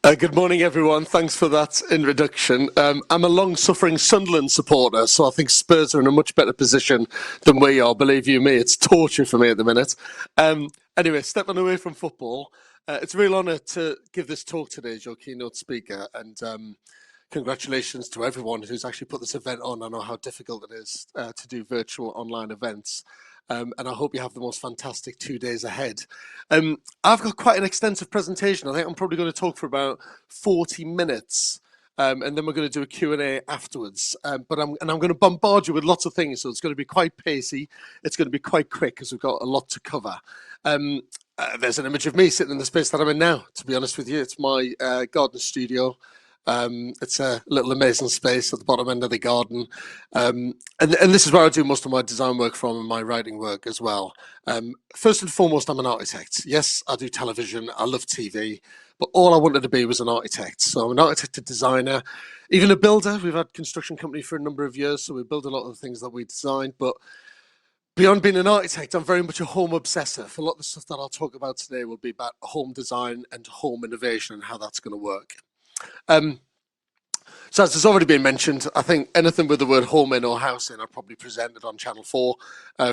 Good morning, everyone. Thanks for that introduction. I'm a long-suffering Sunderland supporter, so I think Spurs are in a much better position than we are. Believe you me, it's torture for me at the minute. Anyway, stepping away from football, it's a real honour to give this talk today as your keynote speaker, and congratulations to everyone who's actually put this event on. I know how difficult it is to do virtual online events. And I hope you have the most fantastic 2 days ahead. I've got quite an extensive presentation. I think I'm probably going to talk for about 40 minutes, and then we're going to do a Q&A afterwards. But I'm going to bombard you with lots of things, so it's going to be quite pacey. It's going to be quite quick because we've got a lot to cover. There's an image of me sitting in the space that I'm in now, to be honest with you. It's my garden studio. It's a little amazing space at the bottom end of the garden. And this is where I do most of my design work from and my writing work as well. First and foremost, I'm an architect. Yes, I do television. I love TV. But all I wanted to be was an architect. So I'm an architect, a designer, even a builder. We've had a construction company for a number of years, so we build a lot of the things that we design. But beyond being an architect, I'm very much a home obsessive. A lot of the stuff that I'll talk about today will be about home design and home innovation and how that's going to work. So as has already been mentioned, I think anything with the word home in or house in, I've probably presented on Channel 4,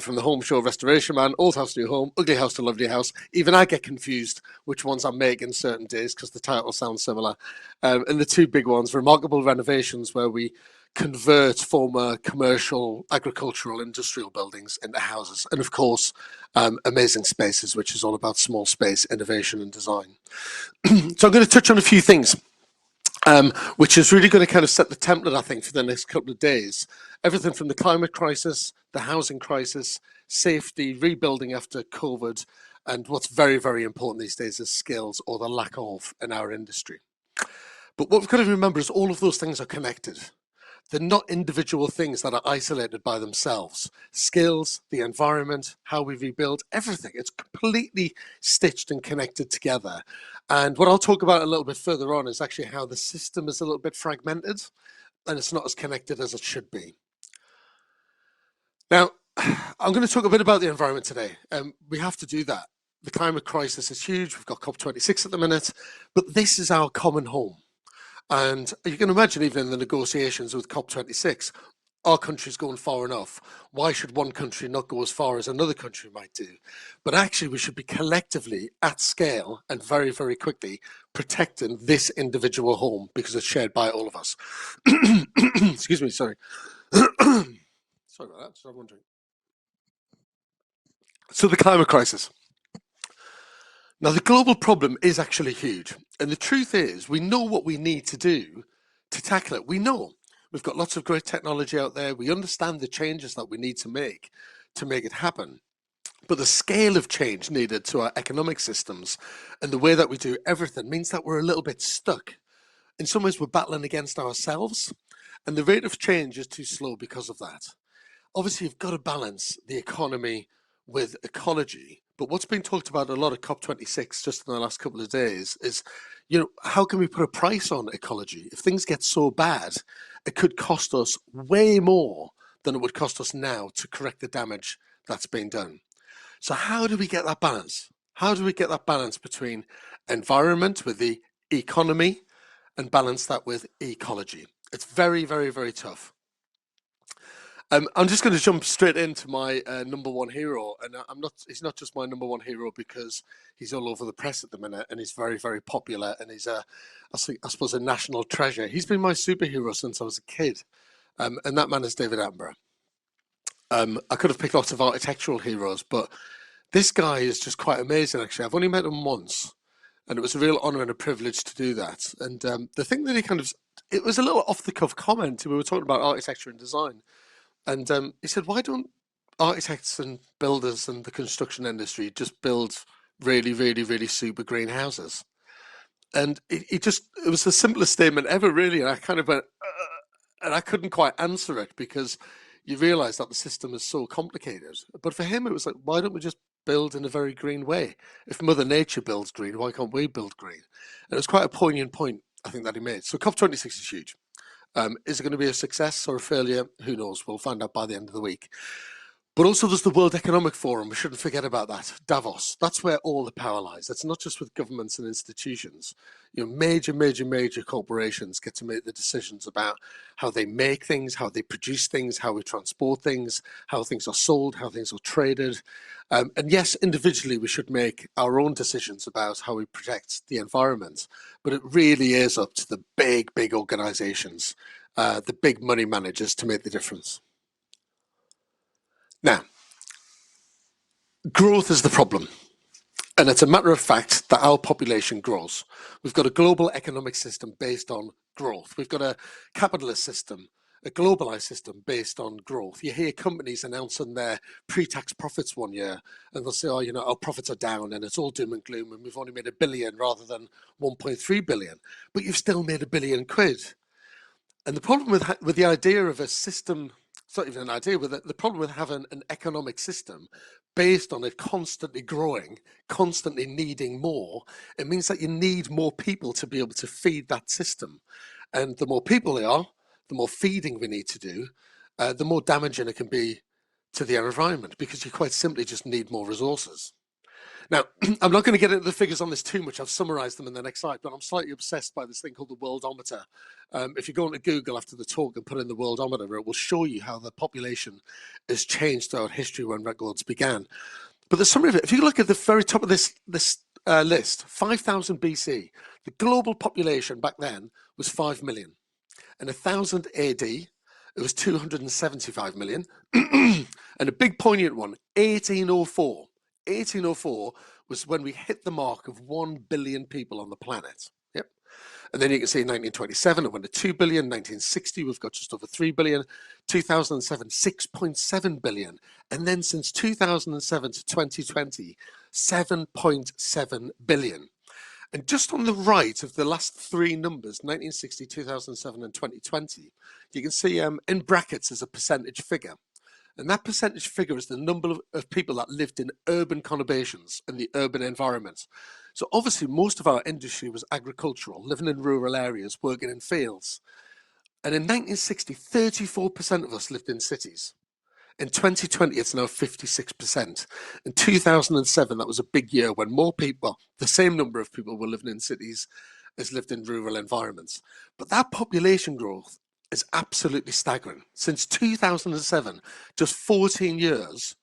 from the Home Show, Restoration Man, Old House, New Home, Ugly House to Lovely House. Even I get confused which ones I'm making certain days because the title sounds similar. And the two big ones, Remarkable Renovations, where we convert former commercial, agricultural, industrial buildings into houses. And of course, Amazing Spaces, which is all about small space, innovation and design. So I'm going to touch on a few things. Which is really going to kind of set the template, I think, for the next couple of days. Everything from the climate crisis, the housing crisis, safety, rebuilding after COVID, and what's very, very important these days is skills, or the lack of, in our industry. But what we've got to remember is all of those things are connected. They're not individual things that are isolated by themselves. Skills, the environment, how we rebuild, everything. It's completely stitched and connected together. And what I'll talk about a little bit further on is actually how the system is a little bit fragmented and it's not as connected as it should be. Now, I'm going to talk a bit about the environment today. We have to do that. The climate crisis is huge. We've got COP26 at the minute, but this is our common home. And you can imagine even in the negotiations with COP26, our country's going far enough. Why should one country not go as far as another country might do? But actually, we should be collectively at scale and very, very quickly protecting this individual home because it's shared by all of us. Excuse me, sorry. Sorry about that, so I'm wondering. So the climate crisis. Now, the global problem is actually huge. And the truth is, we know what we need to do to tackle it. We know we've got lots of great technology out there. We understand the changes that we need to make it happen. But the scale of change needed to our economic systems and the way that we do everything means that we're a little bit stuck. In some ways, we're battling against ourselves, and the rate of change is too slow because of that. Obviously, you've got to balance the economy with ecology. But what's been talked about a lot at COP26 just in the last couple of days is, how can we put a price on ecology? If things get so bad, it could cost us way more than it would cost us now to correct the damage that's been done. So how do we get that balance? How do we get that balance between environment with the economy and balance that with ecology? It's very, very, very tough. I'm just going to jump straight into my number one hero, and he's not just my number one hero because he's all over the press at the minute and he's very, very popular and he's I suppose a national treasure. He's been my superhero since I was a kid, and that man is David Attenborough. I could have picked lots of architectural heroes, but this guy is just quite amazing, actually. I've only met him once, and it was a real honor and a privilege to do that. And the thing that it was a little off-the-cuff comment. We were talking about architecture and design. And he said, why don't architects and builders and the construction industry just build really, really, really super green houses? And it was the simplest statement ever, really. And I kind of went, and I couldn't quite answer it because you realize that the system is so complicated. But for him, it was like, why don't we just build in a very green way? If Mother Nature builds green, why can't we build green? And it was quite a poignant point, I think, that he made. So COP26 is huge. Is it going to be a success or a failure? Who knows? We'll find out by the end of the week. But also there's the World Economic Forum. We shouldn't forget about that. Davos. That's where all the power lies. It's not just with governments and institutions. Major corporations get to make the decisions about how they make things, how they produce things, how we transport things, how things are sold, how things are traded. And yes, individually, we should make our own decisions about how we protect the environment. But it really is up to the big organizations, the big money managers to make the difference. Now, growth is the problem. And it's a matter of fact that our population grows. We've got a global economic system based on growth. We've got a capitalist system, a globalized system based on growth. You hear companies announcing their pre-tax profits one year, and they'll say, oh, our profits are down and it's all doom and gloom and we've only made $1 billion rather than 1.3 billion. But you've still made £1 billion. And the problem with the idea of a system, it's not even an idea, but the problem with having an economic system based on it constantly growing, constantly needing more, it means that you need more people to be able to feed that system. And the more people there are, the more feeding we need to do, the more damaging it can be to the environment, because you quite simply just need more resources. Now, I'm not going to get into the figures on this too much. I've summarized them in the next slide, but I'm slightly obsessed by this thing called the Worldometer. If you go into Google after the talk and put in the Worldometer, it will show you how the population has changed throughout history when records began. But the summary of it, if you look at the very top of this list, 5000 BC, the global population back then was 5 million. And 1000 AD, it was 275 million. And a big poignant one, 1804. 1804 was when we hit the mark of 1 billion people on the planet. Yep. And then you can see 1927, it went to 2 billion. 1960, we've got just over 3 billion. 2007, 6.7 billion. And then since 2007 to 2020, 7.7 billion. And just on the right of the last three numbers, 1960, 2007, and 2020, you can see in brackets as a percentage figure. And that percentage figure is the number of people that lived in urban conurbations in the urban environment. So obviously most of our industry was agricultural, living in rural areas, working in fields. And in 1960, 34% of us lived in cities. In 2020, it's now 56%. In 2007, that was a big year when more people, the same number of people were living in cities as lived in rural environments. But that population growth is absolutely staggering. Since 2007, just 14 years,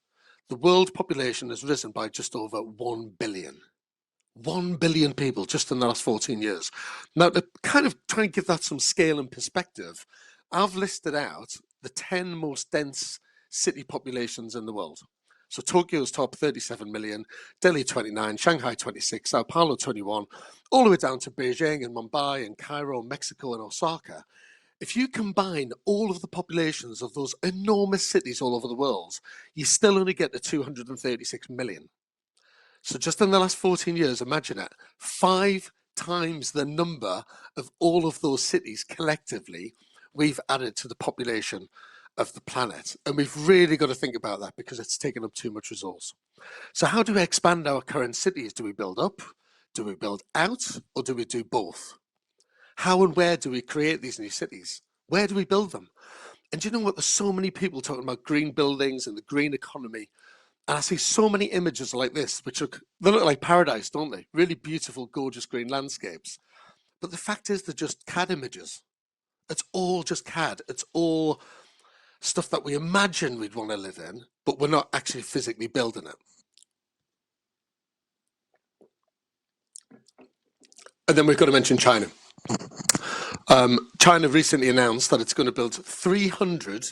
the world population has risen by just over 1 billion. 1 billion people just in the last 14 years. Now, to kind of try and give that some scale and perspective, I've listed out the 10 most dense city populations in the world. So Tokyo's top, 37 million, Delhi 29, Shanghai 26, Sao Paulo 21, all the way down to Beijing and Mumbai and Cairo, Mexico and Osaka. If you combine all of the populations of those enormous cities all over the world, you still only get to 236 million. So just in the last 14 years, imagine it, 5 times the number of all of those cities collectively we've added to the population of the planet. And we've really got to think about that because it's taken up too much resource. So how do we expand our current cities? Do we build up? Do we build out? Or do we do both? How and where do we create these new cities? Where do we build them? And do you know what? There's so many people talking about green buildings and the green economy. And I see so many images like this, which they look like paradise, don't they? Really beautiful, gorgeous green landscapes. But the fact is, they're just CAD images. It's all just CAD. It's all stuff that we imagine we'd want to live in, but we're not actually physically building it. And then we've got to mention China. China recently announced that it's going to build 300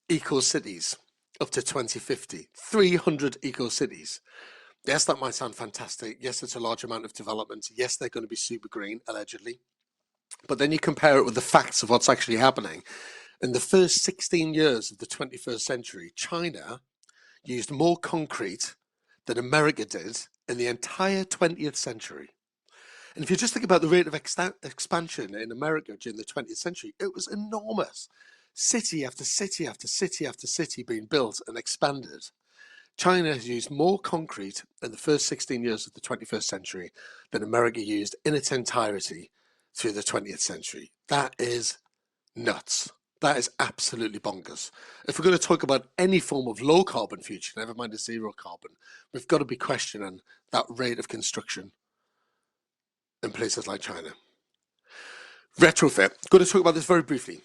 eco-cities up to 2050. 300 eco-cities. Yes, that might sound fantastic. Yes, it's a large amount of development. Yes, they're going to be super green, allegedly. But then you compare it with the facts of what's actually happening. In the first 16 years of the 21st century, China used more concrete than America did in the entire 20th century. And if you just think about the rate of expansion in America during the 20th century, it was enormous. City after city after city after city being built and expanded. China has used more concrete in the first 16 years of the 21st century than America used in its entirety through the 20th century. That is nuts. That is absolutely bonkers. If we're going to talk about any form of low carbon future, never mind a zero carbon, we've got to be questioning that rate of construction in places like China. Retrofit. Going to talk about this very briefly.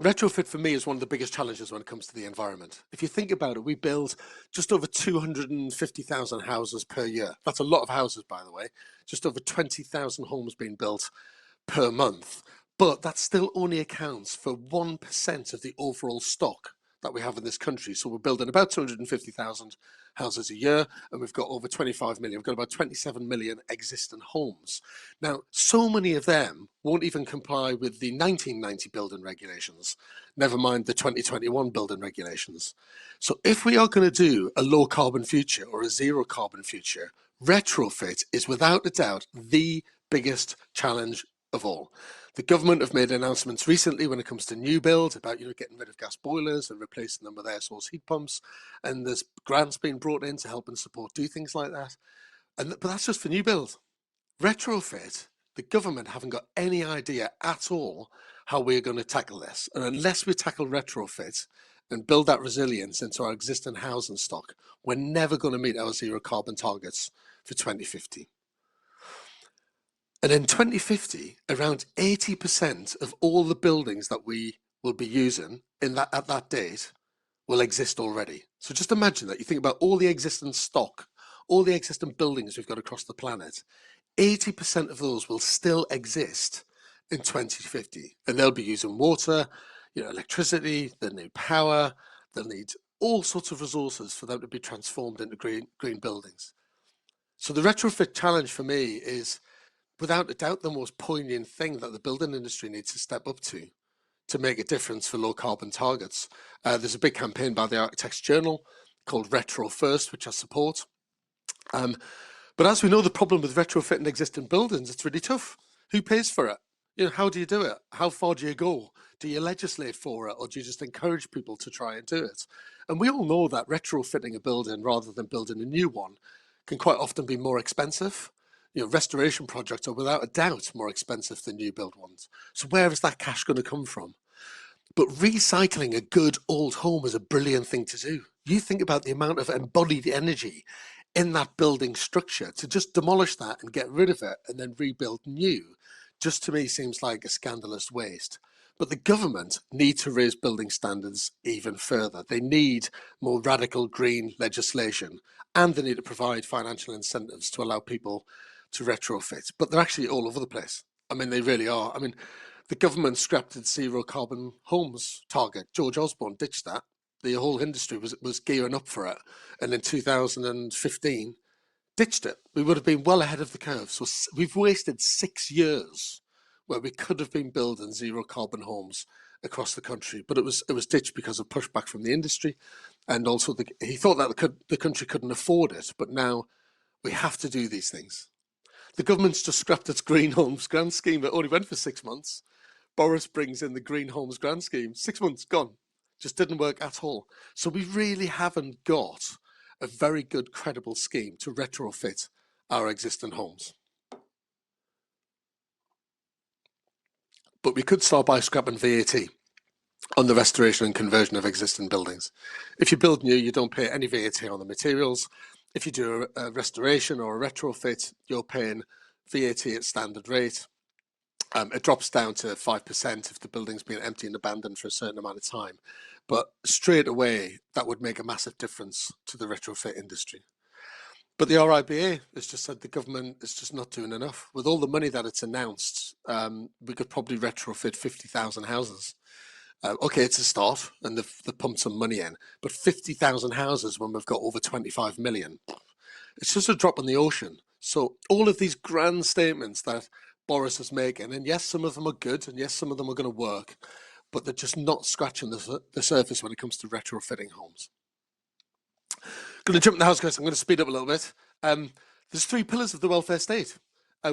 Retrofit for me is one of the biggest challenges when it comes to the environment. If you think about it, we build just over 250,000 houses per year. That's a lot of houses, by the way. Just over 20,000 homes being built per month. But that still only accounts for 1% of the overall stock that we have in this country. So we're building about 250,000 houses a year, and we've got over 25 million. We've got about 27 million existing homes. Now, so many of them won't even comply with the 1990 building regulations, never mind the 2021 building regulations. So if we are going to do a low carbon future or a zero carbon future, retrofit is without a doubt the biggest challenge of all. The government have made announcements recently when it comes to new build about getting rid of gas boilers and replacing them with air source heat pumps, and there's grants being brought in to help and support do things like that. But that's just for new build. Retrofit, the government haven't got any idea at all how we're going to tackle this, and unless we tackle retrofit and build that resilience into our existing housing stock, we're never going to meet our zero carbon targets for 2050. And in 2050, around 80% of all the buildings that we will be using at that date will exist already. So just imagine that. You think about all the existing stock, all the existing buildings we've got across the planet, 80% of those will still exist in 2050. And they'll be using water, electricity, they'll need power, they'll need all sorts of resources for them to be transformed into green buildings. So the retrofit challenge for me is, without a doubt, the most poignant thing that the building industry needs to step up to make a difference for low carbon targets. There's a big campaign by the Architects Journal called Retro First, which I support. But as we know, the problem with retrofitting existing buildings, it's really tough. Who pays for it? How do you do it? How far do you go? Do you legislate for it, or do you just encourage people to try and do it? And we all know that retrofitting a building rather than building a new one can quite often be more expensive. Restoration projects are without a doubt more expensive than new build ones. So where is that cash going to come from? But recycling a good old home is a brilliant thing to do. You think about the amount of embodied energy in that building structure. To just demolish that and get rid of it and then rebuild new, just to me seems like a scandalous waste. But the government need to raise building standards even further. They need more radical green legislation, and they need to provide financial incentives to allow people to retrofit. But they're actually all over the place. I mean, they really are. I mean, the government scrapped its zero carbon homes target. George Osborne ditched that. The whole industry was gearing up for it. And in 2015, ditched it. We would have been well ahead of the curve. So we've wasted 6 years where we could have been building zero carbon homes across the country, but it was ditched because of pushback from the industry, and also he thought that the country couldn't afford it. But now we have to do these things. The government's just scrapped its Green Homes Grant Scheme. It only went for 6 months. Boris brings in the Green Homes Grant Scheme. 6 months gone. Just didn't work at all. So we really haven't got a very good, credible scheme to retrofit our existing homes. But we could start by scrapping VAT on the restoration and conversion of existing buildings. If you build new, you don't pay any VAT on the materials. If you do a restoration or a retrofit, you're paying VAT at standard rate. It drops down to 5% if the building's been empty and abandoned for a certain amount of time. But straight away, that would make a massive difference to the retrofit industry. But the RIBA has just said the government is just not doing enough. With all the money that it's announced, we could probably retrofit 50,000 houses. Okay, it's a start, and they've pumped some money in. But 50,000 houses when we've got over 25 million, it's just a drop in the ocean. So all of these grand statements that Boris is making, and yes, some of them are good, and yes, some of them are going to work, but they're just not scratching the surface when it comes to retrofitting homes. Going to jump in the house, guys. I'm going to speed up a little bit. There's 3 pillars of the welfare state,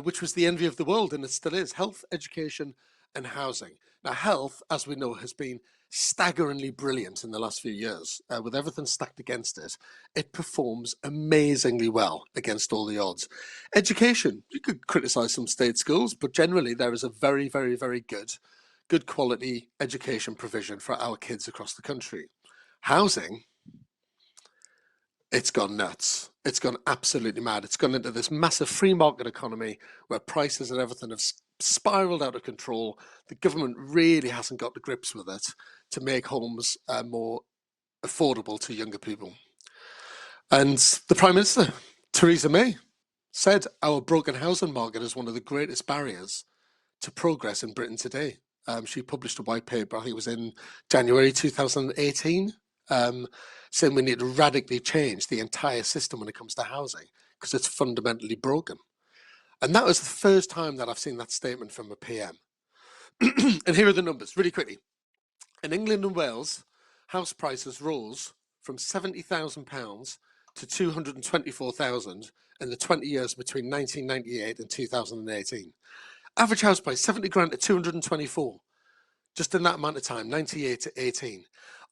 which was the envy of the world, and it still is: health, education, and housing. Now, health, as we know, has been staggeringly brilliant in the last few years. With everything stacked against it, it performs amazingly well against all the odds. Education, you could criticise some state schools, but generally there is a very, very, very good good quality education provision for our kids across the country. Housing, it's gone nuts. It's gone absolutely mad. It's gone into this massive free market economy where prices and everything have spiraled out of control. The government really hasn't got the grips with it to make homes more affordable to younger people. And the Prime Minister, Theresa May, said our broken housing market is one of the greatest barriers to progress in Britain today. She published a white paper, I think it was in January 2018, saying we need to radically change the entire system when it comes to housing because it's fundamentally broken. And that was the first time that I've seen that statement from a PM. And here are the numbers, really quickly. In England and Wales, house prices rose from £70,000 to £224,000 in the 20 years between 1998 and 2018. Average house price, 70 grand to 224, just in that amount of time, 98 to 18.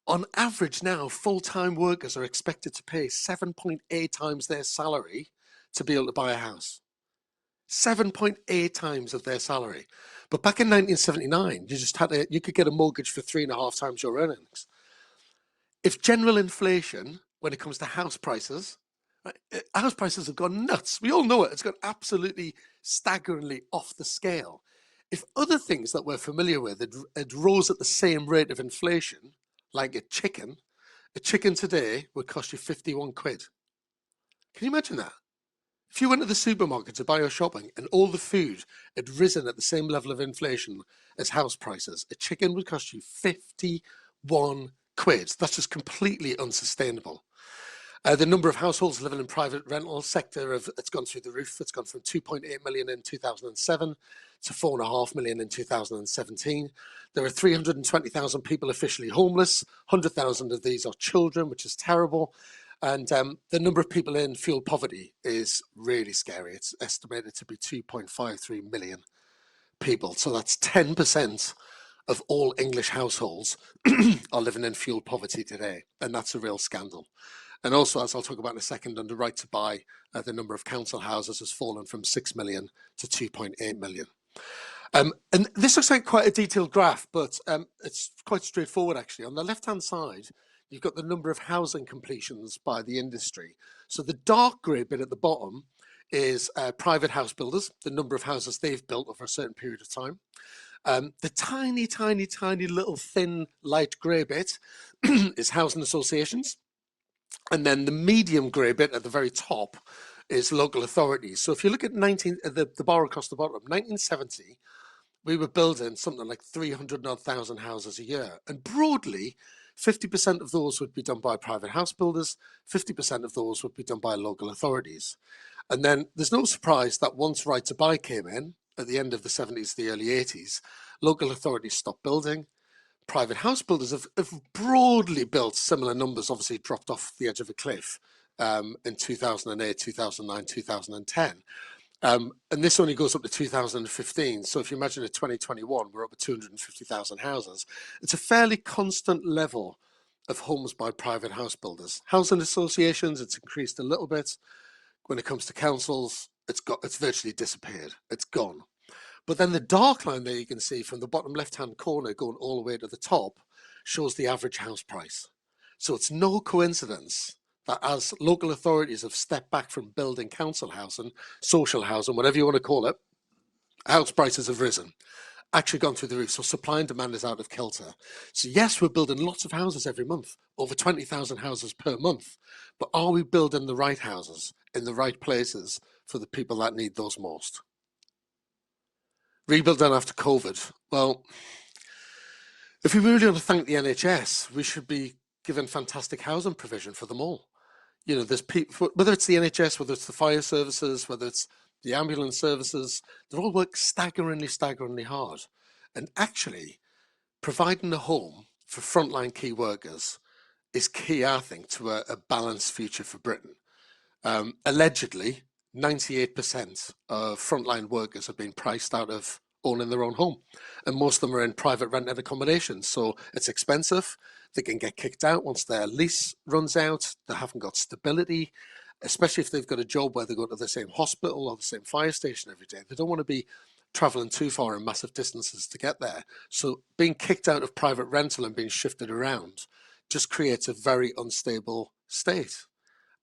On average now, full-time workers are expected to pay 7.8 times their salary to be able to buy a house. 7.8 times of their salary. But back in 1979, you could get a mortgage for 3.5 times your earnings. If general inflation, when it comes to house prices, right, house prices have gone nuts. We all know it. It's gone absolutely staggeringly off the scale. If other things that we're familiar with had rose at the same rate of inflation, like a chicken today would cost you 51 quid. Can you imagine that? If you went to the supermarket to buy your shopping and all the food had risen at the same level of inflation as house prices, a chicken would cost you 51 quid. That's just completely unsustainable. The number of households living in private rental sector, it's gone through the roof. It's gone from 2.8 million in 2007 to 4.5 million in 2017. There are 320,000 people officially homeless. 100,000 of these are children, which is terrible. And the number of people in fuel poverty is really scary. It's estimated to be 2.53 million people. So that's 10% of all English households are living in fuel poverty today. And that's a real scandal. And also, as I'll talk about in a second, under right to buy, the number of council houses has fallen from 6 million to 2.8 million. And this looks like quite a detailed graph, but it's quite straightforward, actually. On the left-hand side, you've got the number of housing completions by the industry. So the dark grey bit at the bottom is private house builders, the number of houses they've built over a certain period of time. The tiny, tiny, tiny little thin light grey bit is housing associations. And then the medium grey bit at the very top is local authorities. So if you look at the bar across the bottom, 1970, we were building something like 300,000 houses a year. And broadly, 50% of those would be done by private house builders, 50% of those would be done by local authorities. And then there's no surprise that once right to buy came in at the end of the 70s, the early 80s, local authorities stopped building. Private house builders have broadly built similar numbers, obviously dropped off the edge of a cliff in 2008, 2009, 2010. And this only goes up to 2015. So if you imagine in 2021, we're up at 250,000 houses. It's a fairly constant level of homes by private house builders. Housing associations, it's increased a little bit. When it comes to councils, it's virtually disappeared. It's gone. But then the dark line there you can see from the bottom left-hand corner going all the way to the top shows the average house price. So it's no coincidence that as local authorities have stepped back from building council housing, social housing, whatever you want to call it, house prices have risen, actually gone through the roof. So supply and demand is out of kilter. So yes, we're building lots of houses every month, over 20,000 houses per month. But are we building the right houses in the right places for the people that need those most? Rebuild done after COVID. Well, if we really want to thank the NHS, we should be given fantastic housing provision for them all. You know, there's people, whether it's the NHS, whether it's the fire services, whether it's the ambulance services, they all work staggeringly hard. And actually, providing a home for frontline key workers is key, I think, to a balanced future for Britain. Allegedly, 98% of frontline workers have been priced out of owning their own home, and most of them are in private rented accommodation. So it's expensive. They can get kicked out once their lease runs out. They haven't got stability, especially if they've got a job where they go to the same hospital or the same fire station every day. They don't want to be traveling too far and massive distances to get there. So being kicked out of private rental and being shifted around just creates a very unstable state.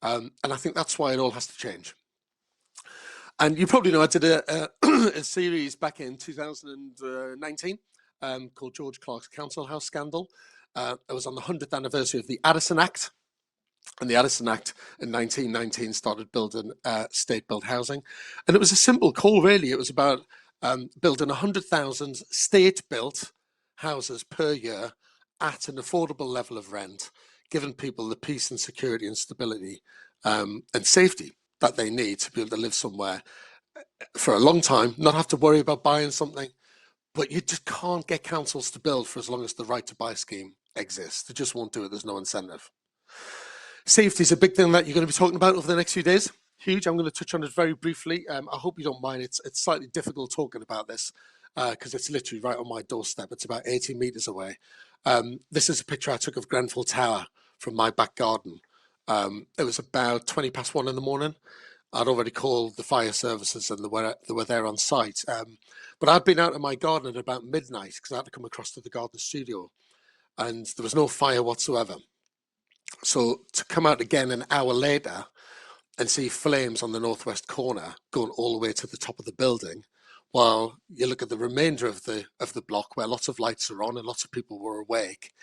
And I think that's why it all has to change. And you probably know I did a series back in 2019 called George Clarke's Council House Scandal. It was on the 100th anniversary of the Addison Act. And the Addison Act in 1919 started building state-built housing. And it was a simple call, really. It was about building 100,000 state-built houses per year at an affordable level of rent, giving people the peace and security and stability and safety that they need to be able to live somewhere for a long time, not have to worry about buying something. But you just can't get councils to build for as long as the right to buy scheme exists. They just won't do it. There's no incentive. Safety is a big thing that you're going to be talking about over the next few days. Huge. I'm going to touch on it very briefly. I hope you don't mind. It's slightly difficult talking about this because it's literally right on my doorstep. It's about 80 meters away. This is a picture I took of Grenfell Tower from my back garden. It was about 1:20 in the morning. I'd already called the fire services and they were there on site. But I'd been out in my garden at about midnight because I had to come across to the garden studio and there was no fire whatsoever. So to come out again an hour later and see flames on the northwest corner going all the way to the top of the building, while you look at the remainder of the block where lots of lights are on and lots of people were awake,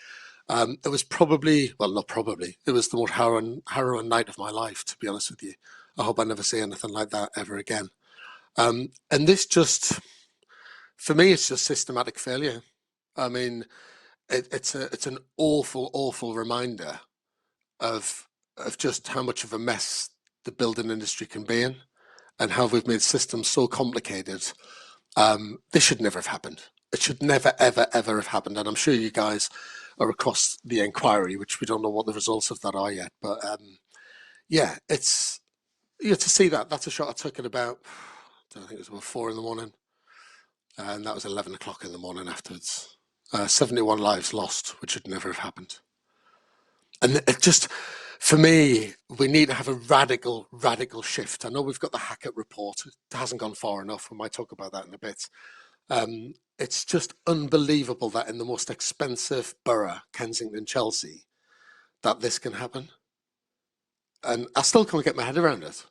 it was probably, well, not probably, it was the most harrowing night of my life, to be honest with you. I hope I never see anything like that ever again. And this just, for me, it's just systematic failure. I mean, it's an awful reminder of just how much of a mess the building industry can be in and how we've made systems so complicated. This should never have happened. It should never, ever have happened. And I'm sure you guys are across the inquiry, which we don't know what the results of that are yet. But yeah, it's, to see that's a shot I took at about, I think it was about 4 in the morning. And that was 11 o'clock in the morning afterwards. 71 lives lost, which should never have happened. And it just, for me, we need to have a radical shift. I know we've got the Hackett report. It hasn't gone far enough. We might talk about that in a bit. It's just unbelievable that in the most expensive borough, Kensington, Chelsea, that this can happen. And I still can't get my head around it.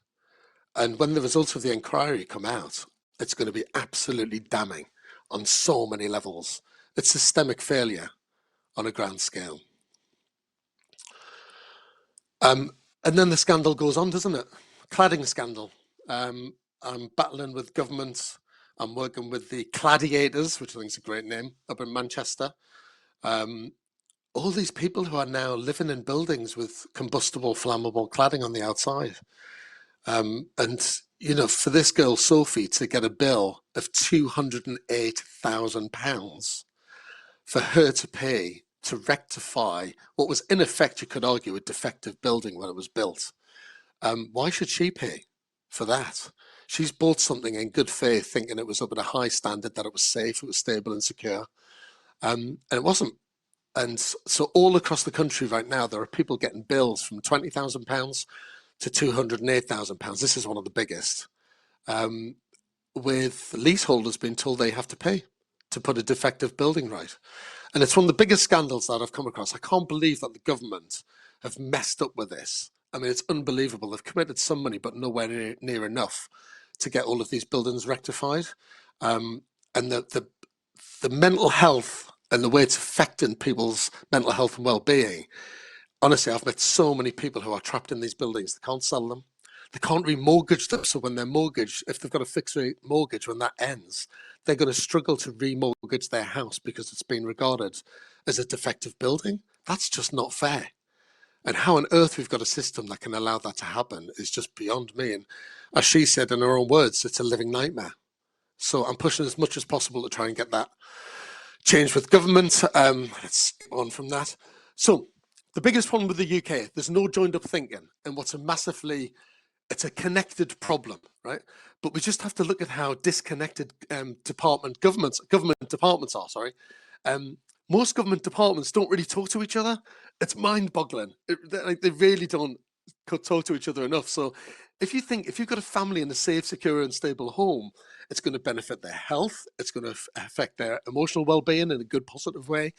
And when the results of the inquiry come out, it's going to be absolutely damning on so many levels. It's systemic failure on a grand scale. And then the scandal goes on, doesn't it? Cladding scandal. I'm battling with government. I'm working with the Gladiators, which I think is a great name, up in Manchester. All these people who are now living in buildings with combustible, flammable cladding on the outside. And, for this girl, Sophie, to get a bill of £208,000 for her to pay to rectify what was, in effect, you could argue, a defective building when it was built. Why should she pay for that? She's bought something in good faith, thinking it was up at a high standard, that it was safe, it was stable and secure. And it wasn't. And so all across the country right now, there are people getting bills from £20,000 to £208,000. This is one of the biggest. With leaseholders being told they have to pay to put a defective building right. And it's one of the biggest scandals that I've come across. I can't believe that the government have messed up with this. I mean, it's unbelievable. They've committed some money, but nowhere near enough to get all of these buildings rectified. And the mental health and the way it's affecting people's mental health and well-being. Honestly, I've met so many people who are trapped in these buildings. They can't sell them. They can't remortgage them. So when their mortgage, if they've got a fixed rate mortgage, when that ends, they're going to struggle to remortgage their house because it's been regarded as a defective building. That's just not fair. And how on earth we've got a system that can allow that to happen is just beyond me. And as she said in her own words, it's a living nightmare. So I'm pushing as much as possible to try and get that changed with government. Let's go on from that. So the biggest problem with the UK, there's no joined up thinking. And what's it's a connected problem, right? But we just have to look at how disconnected government departments are, sorry. Most government departments don't really talk to each other. It's mind-boggling. They really don't talk to each other enough. So if you've got a family in a safe, secure and stable home, it's going to benefit their health. It's going to affect their emotional well-being in a good, positive way.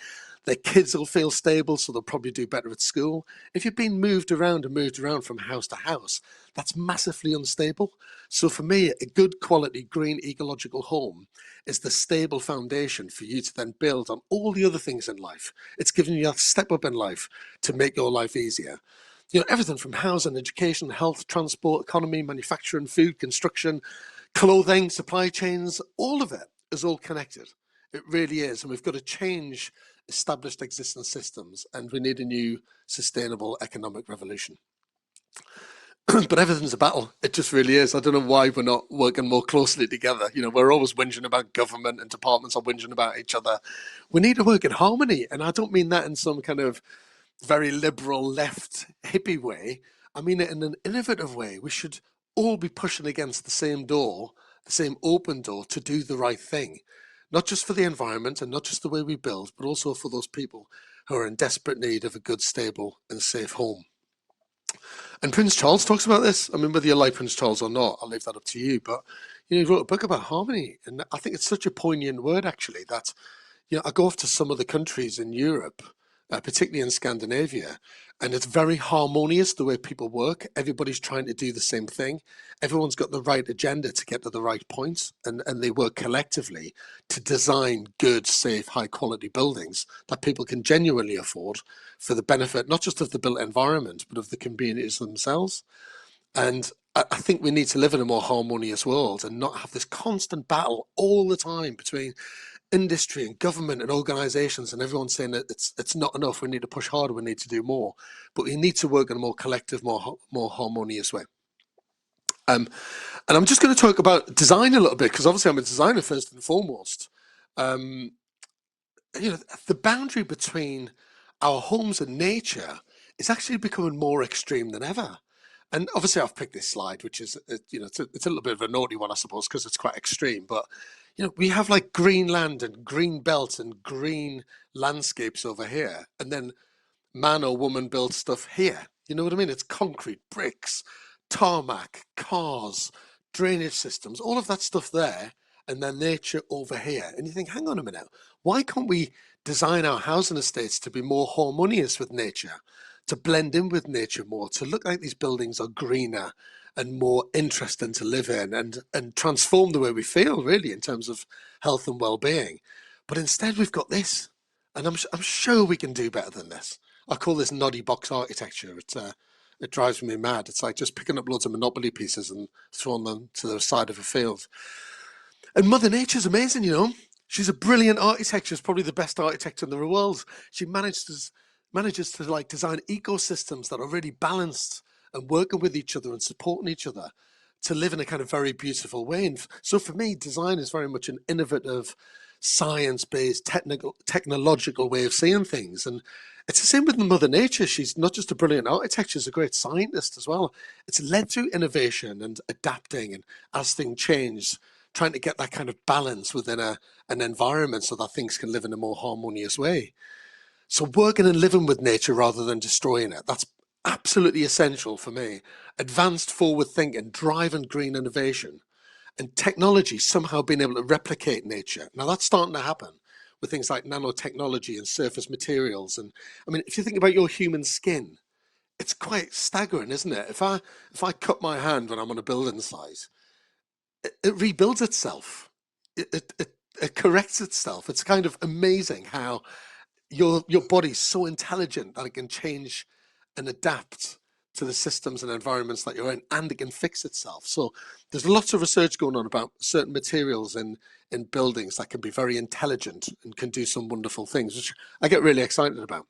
Their kids will feel stable, so they'll probably do better at school. If you've been moved around from house to house, that's massively unstable. So for me, a good quality green ecological home is the stable foundation for you to then build on all the other things in life. It's giving you a step up in life to make your life easier. Everything from housing, education, health, transport, economy, manufacturing, food, construction, clothing, supply chains, all of it is all connected. It really is. And we've got to change established existing systems, and we need a new sustainable economic revolution. But everything's a battle. It just really is. I don't know why we're not working more closely together. We're always whinging about government, and departments are whinging about each other. We need to work in harmony. And I don't mean that in some kind of very liberal left hippie way. I mean it in an innovative way. We should all be pushing against the same door, the same open door, to do the right thing, not just for the environment and not just the way we build, but also for those people who are in desperate need of a good, stable and safe home. And Prince Charles talks about this. I mean, whether you like Prince Charles or not, I'll leave that up to you. But he wrote a book about harmony, and I think it's such a poignant word, actually, that I go off to some of the countries in Europe, particularly in Scandinavia, and it's very harmonious the way people work. Everybody's trying to do the same thing. Everyone's got the right agenda to get to the right points, and they work collectively to design good, safe, high quality buildings that people can genuinely afford for the benefit, not just of the built environment, but of the communities themselves. And I think we need to live in a more harmonious world and not have this constant battle all the time between industry and government and organizations and everyone saying that it's not enough, we need to push harder, we need to do more. But we need to work in a more collective, more harmonious way. And I'm just going to talk about design a little bit, because obviously I'm a designer first and foremost. The boundary between our homes and nature is actually becoming more extreme than ever. And obviously I've picked this slide, which is, it's a little bit of a naughty one, I suppose, because it's quite extreme. But, we have like green land and green belts and green landscapes over here. And then man or woman builds stuff here. You know what I mean? It's concrete, bricks, tarmac, cars, drainage systems, all of that stuff there. And then nature over here. And you think, hang on a minute, why can't we design our housing estates to be more harmonious with nature, to blend in with nature more, to look like these buildings are greener and more interesting to live in, and transform the way we feel, really, in terms of health and well-being. But instead we've got this, and I'm sure we can do better than this. I call this Noddy Box Architecture. It drives me mad. It's like just picking up loads of Monopoly pieces and throwing them to the side of a field. And Mother Nature's amazing, She's a brilliant architect. She's probably the best architect in the world. She manages to like design ecosystems that are really balanced and working with each other and supporting each other to live in a kind of very beautiful way. And so for me, design is very much an innovative, science-based, technological way of seeing things. And it's the same with Mother Nature. She's not just a brilliant architect, she's a great scientist as well. It's led through innovation and adapting, and as things change, trying to get that kind of balance within an environment so that things can live in a more harmonious way. So working and living with nature rather than destroying it, that's absolutely essential for me. Advanced forward thinking, driving green innovation, and technology somehow being able to replicate nature. Now that's starting to happen with things like nanotechnology and surface materials. And I mean, if you think about your human skin, it's quite staggering, isn't it? If I cut my hand when I'm on a building site, it rebuilds itself. It corrects itself. It's kind of amazing how your body's so intelligent that it can change and adapt to the systems and environments that you're in, and it can fix itself. So there's lots of research going on about certain materials in buildings that can be very intelligent and can do some wonderful things, which I get really excited about.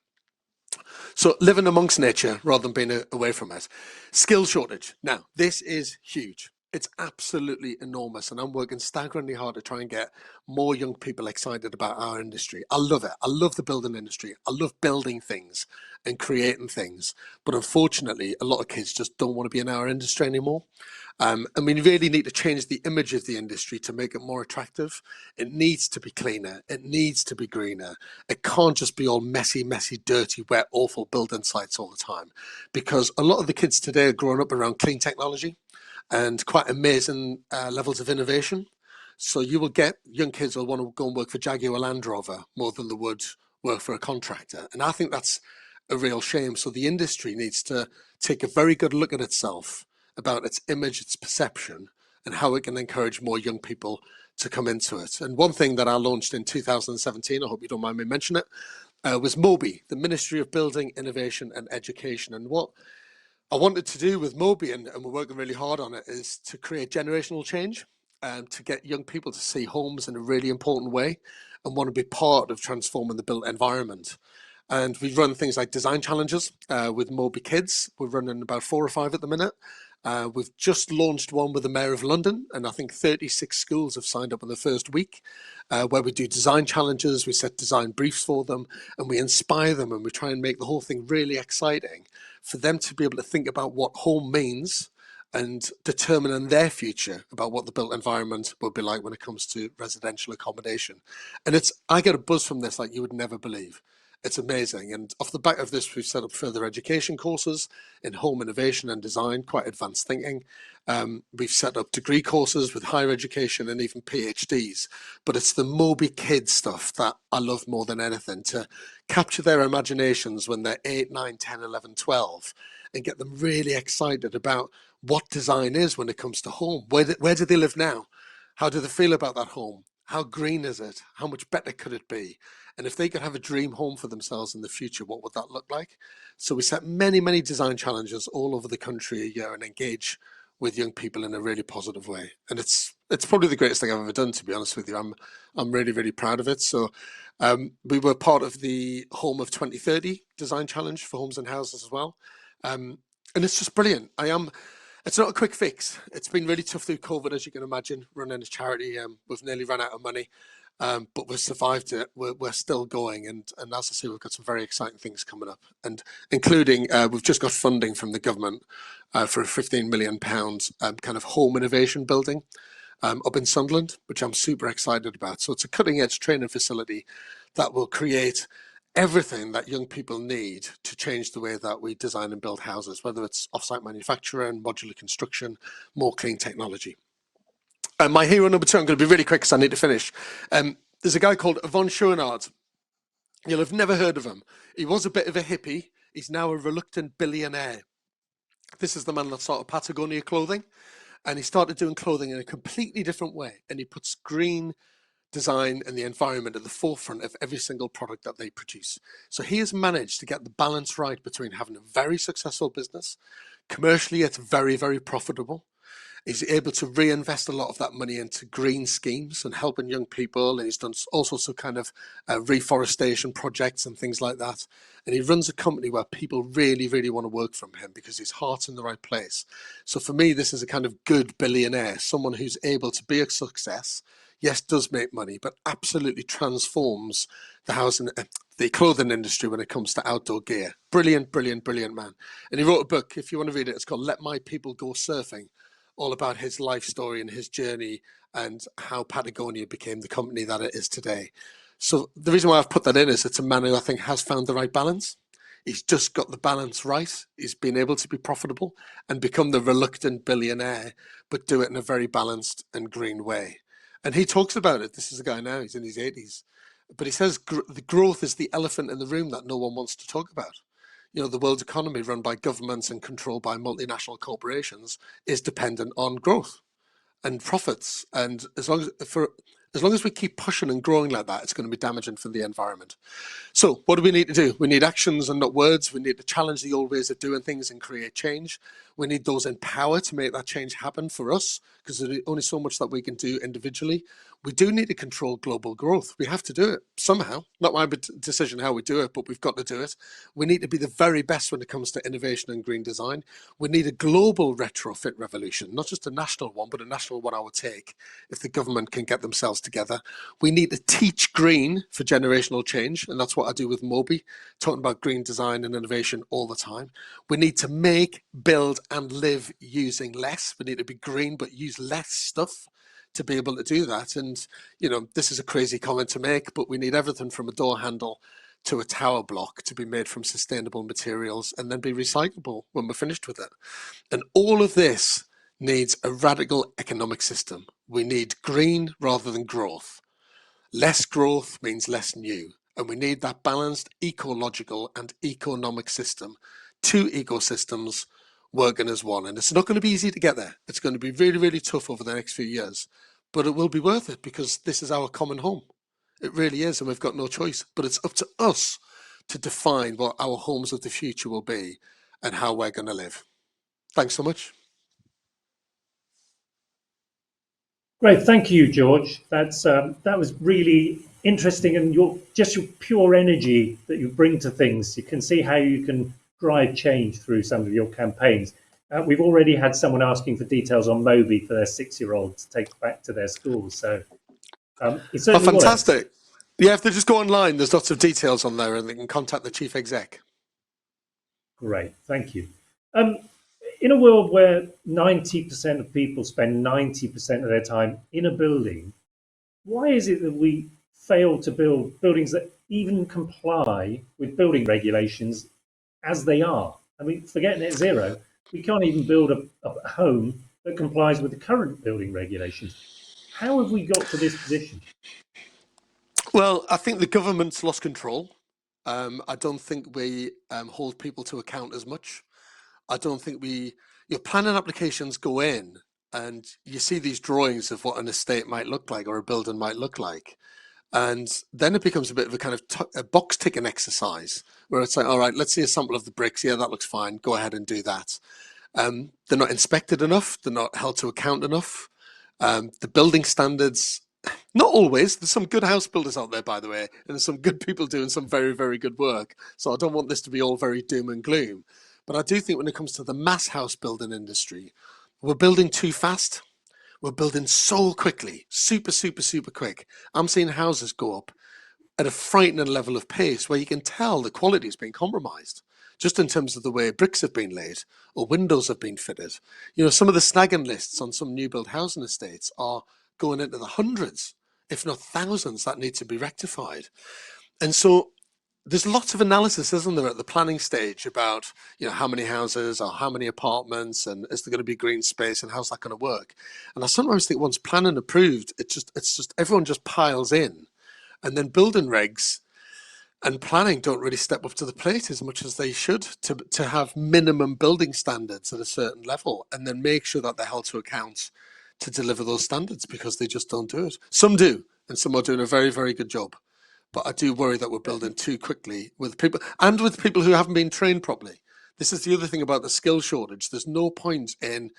So living amongst nature rather than being away from it. Skill shortage. Now, this is huge. It's absolutely enormous, and I'm working staggeringly hard to try and get more young people excited about our industry. I love it. I love the building industry. I love building things and creating things. But unfortunately, a lot of kids just don't want to be in our industry anymore. And we really need to change the image of the industry to make it more attractive. It needs to be cleaner. It needs to be greener. It can't just be all messy, messy, dirty, wet, awful building sites all the time. Because a lot of the kids today are growing up around clean technology and quite amazing levels of innovation. So you will get young kids will want to go and work for Jaguar Land Rover more than they would work for a contractor. And I think that's a real shame. So the industry needs to take a very good look at itself about its image, its perception, and how it can encourage more young people to come into it. And one thing that I launched in 2017, I hope you don't mind me mentioning it, was MOBI, the Ministry of Building, Innovation and Education. And what I wanted to do with MOBI, and we're working really hard on it, is to create generational change, to get young people to see homes in a really important way and want to be part of transforming the built environment. And we run things like design challenges with MOBI Kids. We're running about 4 or 5 at the minute. We've just launched one with the Mayor of London, and I think 36 schools have signed up in the first week, where we do design challenges, we set design briefs for them, and we inspire them, and we try and make the whole thing really exciting for them to be able to think about what home means and determining their future about what the built environment will be like when it comes to residential accommodation. And I get a buzz from this like you would never believe. It's amazing. And off the back of this, we've set up further education courses in home innovation and design, quite advanced thinking. We've set up degree courses with higher education and even PhDs. But it's the MOBI Kids stuff that I love more than anything, to capture their imaginations when they're 8, 9, 10, 11, 12, and get them really excited about what design is when it comes to home. Where do they live now? How do they feel about that home? How green is it? How much better could it be? And if they could have a dream home for themselves in the future, what would that look like? So we set many, many design challenges all over the country a year and engage with young people in a really positive way. And it's probably the greatest thing I've ever done, to be honest with you. I'm really, really proud of it. So we were part of the Home of 2030 Design Challenge for homes and houses as well. And it's just brilliant. It's not a quick fix. It's been really tough through COVID, as you can imagine, running a charity. We've nearly run out of money, but we've survived it. We're still going. And as I say, we've got some very exciting things coming up, and including we've just got funding from the government for a £15 million kind of home innovation building up in Sunderland, which I'm super excited about. So it's a cutting edge training facility that will create everything that young people need to change the way that we design and build houses, whether it's offsite manufacturing, modular construction, more clean technology. And my hero number 2, I'm going to be really quick because I need to finish. There's a guy called Yvon Chouinard. You'll have never heard of him. He was a bit of a hippie. He's now a reluctant billionaire. This is the man that started Patagonia clothing, and he started doing clothing in a completely different way. And he puts green design and the environment at the forefront of every single product that they produce. So he has managed to get the balance right between having a very successful business. Commercially, it's very, very profitable. He's able to reinvest a lot of that money into green schemes and helping young people. And he's done all sorts of kind of reforestation projects and things like that. And he runs a company where people really, really want to work from him because his heart's in the right place. So for me, this is a kind of good billionaire, someone who's able to be a success. Yes, does make money, but absolutely transforms the housing, the clothing industry when it comes to outdoor gear. Brilliant, brilliant, brilliant man. And he wrote a book, if you want to read it, it's called Let My People Go Surfing, all about his life story and his journey and how Patagonia became the company that it is today. So the reason why I've put that in is it's a man who I think has found the right balance. He's just got the balance right. He's been able to be profitable and become the reluctant billionaire, but do it in a very balanced and green way. And he talks about it. This is a guy now, he's in his 80s. But he says the growth is the elephant in the room that no one wants to talk about. You know, the world's economy, run by governments and controlled by multinational corporations, is dependent on growth and profits. And as long as we keep pushing and growing like that, it's going to be damaging for the environment. So what do we need to do? We need actions and not words. We need to challenge the old ways of doing things and create change. We need those in power to make that change happen for us, because there's only so much that we can do individually. we do need to control global growth. We have to do it somehow. Not my decision how we do it, but we've got to do it. We need to be the very best when it comes to innovation and green design. We need a global retrofit revolution, not just a national one, but a national one I would take if the government can get themselves together. We need to teach green for generational change, and that's what I do with Moby, talking about green design and innovation all the time. We need to make, build, and live using less. We need to be green, but use less stuff to be able to do that. And, this is a crazy comment to make, but we need everything from a door handle to a tower block to be made from sustainable materials and then be recyclable when we're finished with it. And all of this needs a radical economic system. We need green rather than growth. Less growth means less new. And we need that balanced ecological and economic system. Two ecosystems working as one. And it's not going to be easy to get there. It's going to be really, really tough over the next few years. But it will be worth it because this is our common home. It really is. And we've got no choice. But it's up to us to define what our homes of the future will be and how we're going to live. Thanks so much. Great, thank you, George. That was really interesting, and your pure energy that you bring to things. You can see how you can drive change through some of your campaigns. We've already had someone asking for details on Moby for their 6-year-old to take back to their schools. So it's certainly fantastic. Yeah, if they just go online, there's lots of details on there, and they can contact the chief exec. Great, thank you. In a world where 90% of people spend 90% of their time in a building, why is it that we fail to build buildings that even comply with building regulations as they are? I mean, forget net zero, we can't even build a home that complies with the current building regulations. How have we got to this position? Well, I think the government's lost control. I don't think we hold people to account as much. I don't think your planning applications go in and you see these drawings of what an estate might look like or a building might look like. And then it becomes a bit of a kind of a box ticking exercise where it's like, all right, let's see a sample of the bricks. Yeah, that looks fine. Go ahead and do that. They're not inspected enough. They're not held to account enough. The building standards, not always. There's some good house builders out there, by the way, and there's some good people doing some very, very good work. So I don't want this to be all very doom and gloom. But I do think when it comes to the mass house building industry, we're building too fast. We're building so quickly, super, super, super quick. I'm seeing houses go up at a frightening level of pace where you can tell the quality is being compromised, just in terms of the way bricks have been laid or windows have been fitted. Some of the snagging lists on some new build housing estates are going into the hundreds, if not thousands, that need to be rectified. And so there's lots of analysis, isn't there, at the planning stage about, how many houses or how many apartments and is there going to be green space and how's that going to work? And I sometimes think once planning approved, it's just everyone just piles in, and then building regs and planning don't really step up to the plate as much as they should to have minimum building standards at a certain level and then make sure that they're held to account to deliver those standards, because they just don't do it. Some do, and some are doing a very, very good job. But I do worry that we're building too quickly with people who haven't been trained properly. This is the other thing about the skill shortage. There's no point in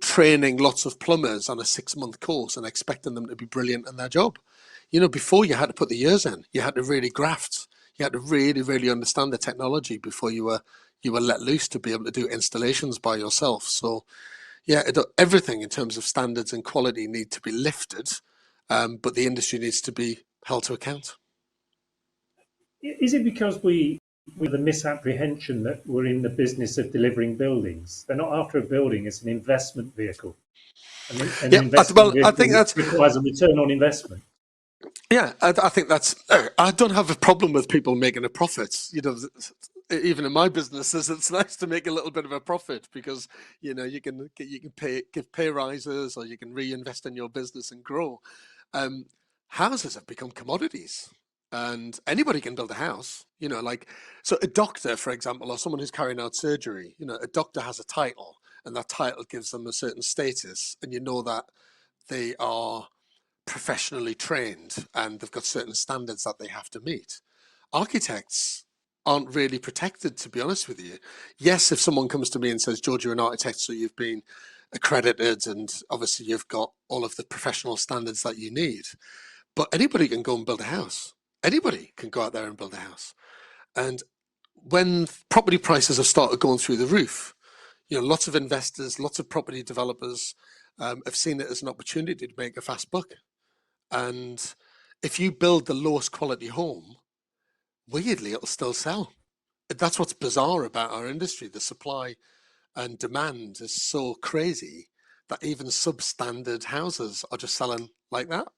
training lots of plumbers on a 6-month course and expecting them to be brilliant in their job. Before you had to put the years in, you had to really graft. You had to really, really understand the technology before you were let loose to be able to do installations by yourself. So, yeah, everything in terms of standards and quality need to be lifted, but the industry needs to be held to account. Is it because we have a misapprehension that we're in the business of delivering buildings? They're not after a building, it's an investment vehicle. And an investment vehicle, I think that requires a return on investment. Yeah, I think that's. I don't have a problem with people making a profit. Even in my businesses, it's nice to make a little bit of a profit because you can give pay rises, or you can reinvest in your business and grow. Houses have become commodities, and anybody can build a house. So a doctor, for example, or someone who's carrying out surgery. A doctor has a title, and that title gives them a certain status, and that they are professionally trained and they've got certain standards that they have to meet. Architects aren't really protected, to be honest with you. Yes, if someone comes to me and says, George, you're an architect, so you've been accredited, and obviously you've got all of the professional standards that you need. But anybody can go and build a house. Anybody can go out there and build a house. And when property prices have started going through the roof, lots of investors, lots of property developers have seen it as an opportunity to make a fast buck. And if you build the lowest quality home, weirdly, it'll still sell. That's what's bizarre about our industry. The supply and demand is so crazy that even substandard houses are just selling like that.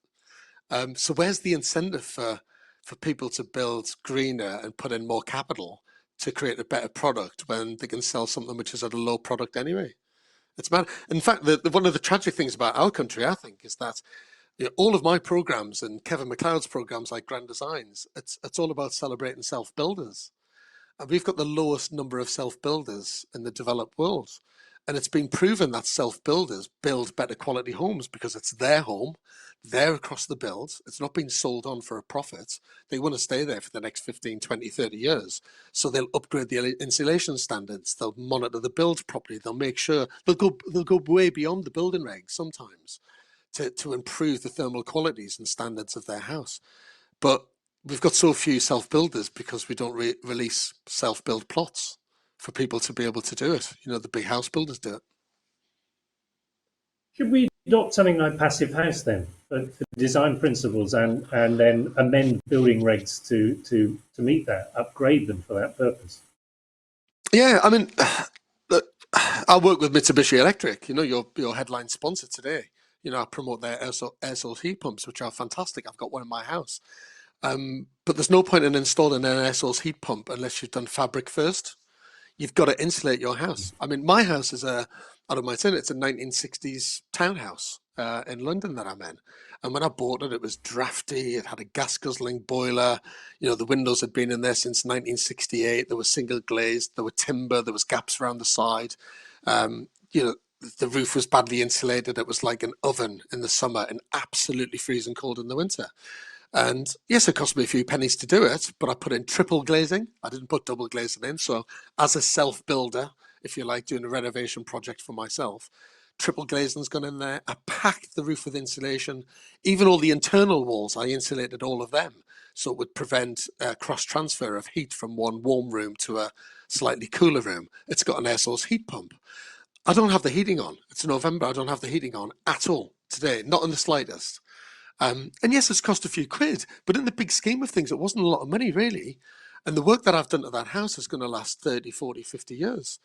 So where's the incentive for people to build greener and put in more capital to create a better product when they can sell something which is at a low product anyway? It's mad. In fact, one of the tragic things about our country, I think, is that all of my programs and Kevin McLeod's programs like Grand Designs, it's all about celebrating self-builders. And we've got the lowest number of self-builders in the developed world. And it's been proven that self-builders build better quality homes because it's their home. They're across the build. It's not being sold on for a profit. They want to stay there for the next 15, 20, 30 years. So they'll upgrade the insulation standards. They'll monitor the build properly. They'll make sure they'll go way beyond the building regs sometimes to improve the thermal qualities and standards of their house. But we've got so few self-builders because we don't release self-build plots for people to be able to do it. The big house builders do it. Should we adopt something like passive house then, for design principles, and then amend building regs to meet that, upgrade them for that purpose? Yeah, I mean, I work with Mitsubishi Electric, your headline sponsor today. I promote their air source heat pumps, which are fantastic. I've got one in my house. But there's no point in installing an air source heat pump unless you've done fabric first. You've got to insulate your house. I mean, my house is I don't mind saying it's a 1960s townhouse in London that I'm in. And when I bought it, it was drafty. It had a gas guzzling boiler. The windows had been in there since 1968. There was single glazed. There were timber. There was gaps around the side. The roof was badly insulated. It was like an oven in the summer and absolutely freezing cold in the winter. And yes, it cost me a few pennies to do it, but I put in triple glazing. I didn't put double glazing in. So as a self-builder, if you like, doing a renovation project for myself, triple glazing's gone in there. I packed the roof with insulation. Even all the internal walls, I insulated all of them. So it would prevent cross-transfer of heat from one warm room to a slightly cooler room. It's got an air source heat pump. I don't have the heating on. It's November. I don't have the heating on at all today, not in the slightest. And yes, it's cost a few quid, but in the big scheme of things, it wasn't a lot of money, really. And the work that I've done to that house is going to last 30, 40, 50 years.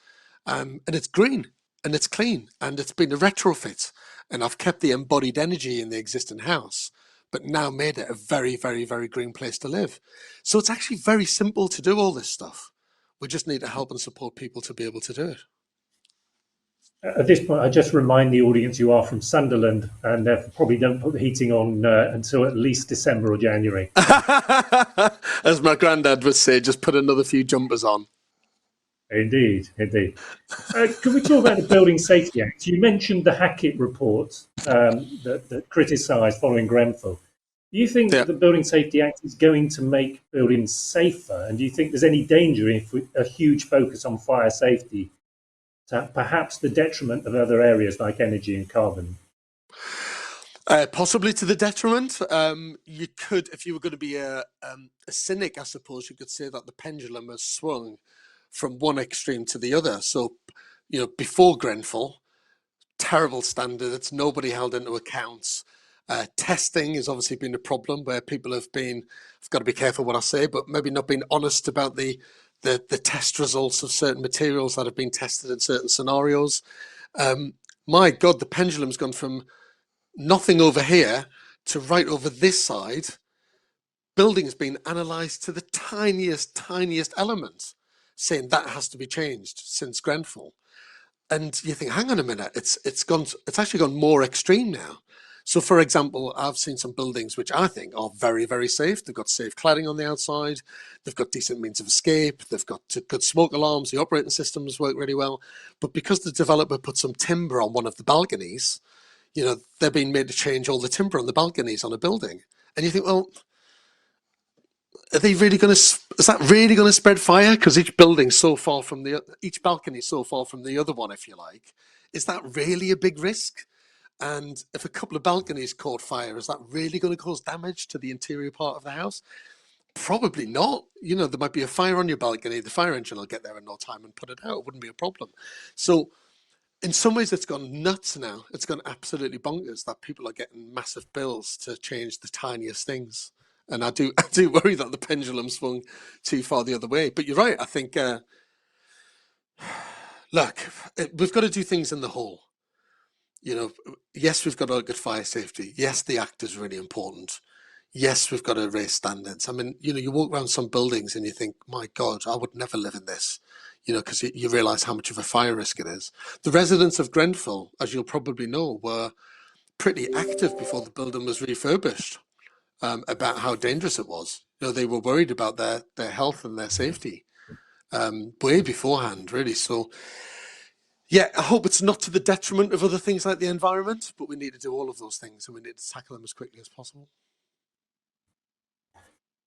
And it's green and it's clean and it's been a retrofit. And I've kept the embodied energy in the existing house, but now made it a very, very, very green place to live. So it's actually very simple to do all this stuff. We just need to help and support people to be able to do it. At this point, I just remind the audience you are from Sunderland and therefore probably don't put the heating on until at least December or January. As my granddad would say, just put another few jumpers on. Indeed, indeed. Can we talk about the Building Safety Act? You mentioned the Hackett report that criticised following Grenfell. Do you think the Building Safety Act is going to make buildings safer? And do you think there's any danger if a huge focus on fire safety, perhaps the detriment of other areas like energy and carbon? Possibly to the detriment. You could, if you were going to be a cynic, I suppose you could say that the pendulum has swung from one extreme to the other. So, before Grenfell, terrible standards, nobody held into account. Testing has obviously been a problem where people have been, I've got to be careful what I say, but maybe not been honest about the test results of certain materials that have been tested in certain scenarios. My God, the pendulum's gone from nothing over here to right over this side. Building has been analysed to the tiniest element, saying that has to be changed since Grenfell. And you think, hang on a minute, it's actually gone more extreme now. So, for example, I've seen some buildings which I think are very, very safe. They've got safe cladding on the outside. They've got decent means of escape. They've got good smoke alarms. The operating systems work really well. But because the developer put some timber on one of the balconies, they're being made to change all the timber on the balconies on a building. And you think, well, are they really going to? Is that really going to spread fire? Because each building's so far from each balcony so far from the other one, if you like. Is that really a big risk? And if a couple of balconies caught fire, is that really going to cause damage to the interior part of the house? Probably not. You know, there might be a fire on your balcony. The fire engine will get there in no time and put it out. It wouldn't be a problem. So in some ways, it's gone nuts now. It's gone absolutely bonkers that people are getting massive bills to change the tiniest things. And I do, I do worry that the pendulum swung too far the other way. But you're right. I think, look, we've got to do things in the whole. You know, yes, we've got to look at fire safety. Yes, the act is really important. Yes, we've got to raise standards. I mean, you know, you walk around some buildings and you think, my God, I would never live in this, you know, because you realize how much of a fire risk it is. The residents of Grenfell, as you'll probably know, were pretty active before the building was refurbished, about how dangerous it was. You know, they were worried about their health and their safety, way beforehand, really. So, yeah, I hope it's not to the detriment of other things like the environment, but we need to do all of those things and we need to tackle them as quickly as possible.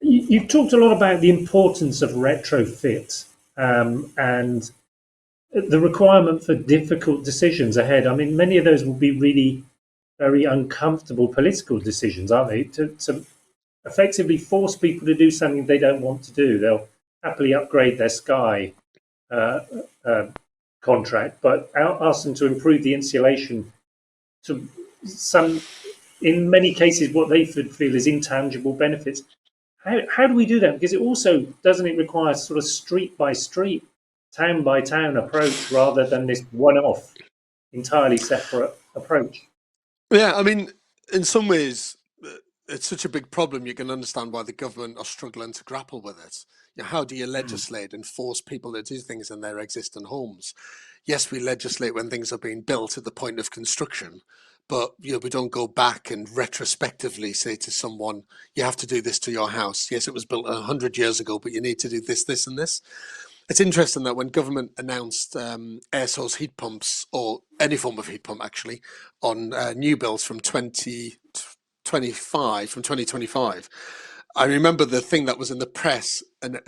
You've talked a lot about the importance of retrofit and the requirement for difficult decisions ahead. I mean, many of those will be really very uncomfortable political decisions, aren't they? To effectively force people to do something they don't want to do. They'll happily upgrade their Sky uh, uh, contract, but ask them to improve the insulation to some, in many cases, what they feel is intangible benefits. How do we do that? Because it also, doesn't it require sort of street by street, town by town approach rather than this one-off, entirely separate approach? Yeah, I mean, in some ways, it's such a big problem. You can understand why the government are struggling to grapple with it. You know, how do you legislate and force people to do things in their existing homes? Yes, we legislate when things are being built at the point of construction, but you know, we don't go back and retrospectively say to someone, "You have to do this to your house." Yes, it was built 100 years ago, but you need to do this, this, and this. It's interesting that when government announced air source heat pumps or any form of heat pump actually on new builds from 2025, I remember the thing that was in the press and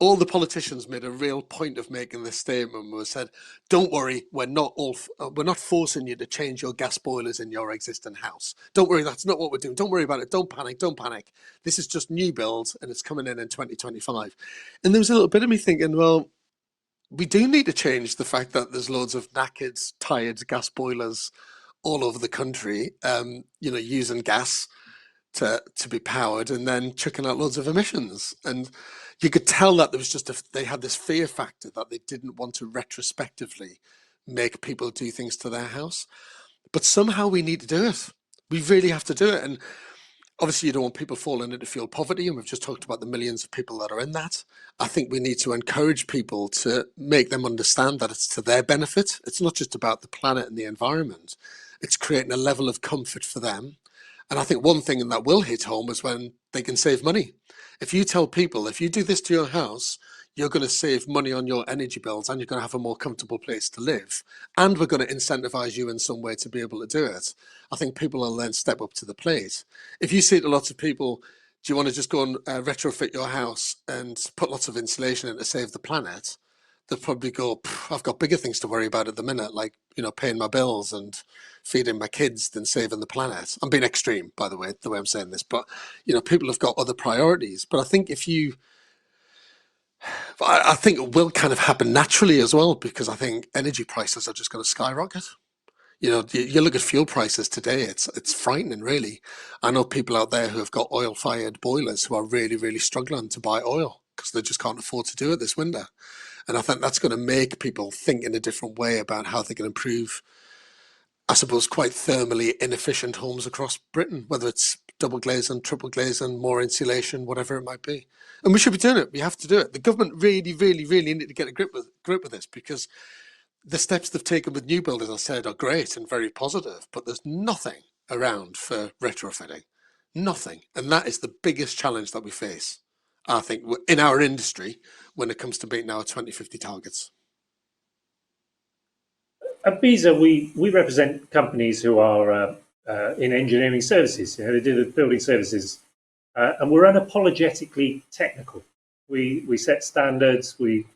all the politicians made a real point of making this statement was said, don't worry, we're not forcing you to change your gas boilers in your existing house. Don't worry, that's not what we're doing. Don't worry about it. Don't panic. Don't panic. This is just new builds and it's coming in 2025. And there was a little bit of me thinking, well, we do need to change the fact that there's loads of knackered, tired gas boilers all over the country, you know, using gas to be powered and then chucking out loads of emissions. And you could tell that there was just they had this fear factor that they didn't want to retrospectively make people do things to their house. But somehow we need to do it. We really have to do it. And obviously, you don't want people falling into fuel poverty, and we've just talked about the millions of people that are in that. I think we need to encourage people to make them understand that it's to their benefit. It's not just about the planet and the environment, it's creating a level of comfort for them. And I think one thing that will hit home is when they can save money. If you tell people, if you do this to your house, you're going to save money on your energy bills and you're going to have a more comfortable place to live. And we're going to incentivize you in some way to be able to do it. I think people will then step up to the plate. If you say to lots of people, do you want to just go and retrofit your house and put lots of insulation in to save the planet? They'll probably go, I've got bigger things to worry about at the minute, like, you know, paying my bills and feeding my kids than saving the planet. I'm being extreme, by the way I'm saying this, but, you know, people have got other priorities. But I think I think it will kind of happen naturally as well, because I think energy prices are just going to skyrocket. You know, you look at fuel prices today, it's frightening, really. I know people out there who have got oil-fired boilers who are really, really struggling to buy oil because they just can't afford to do it this winter. And I think that's going to make people think in a different way about how they can improve, I suppose, quite thermally inefficient homes across Britain, whether it's double glazing, triple glazing, more insulation, whatever it might be. And we should be doing it. We have to do it. The government really, really, really need to get a grip with this, because the steps they've taken with new build, as I said, are great and very positive, but there's nothing around for retrofitting. Nothing. And that is the biggest challenge that we face, I think, in our industry when it comes to meeting our 2050 targets. At BESA, we represent companies who are in engineering services. You know, they do the building services and we're unapologetically technical. We set standards, we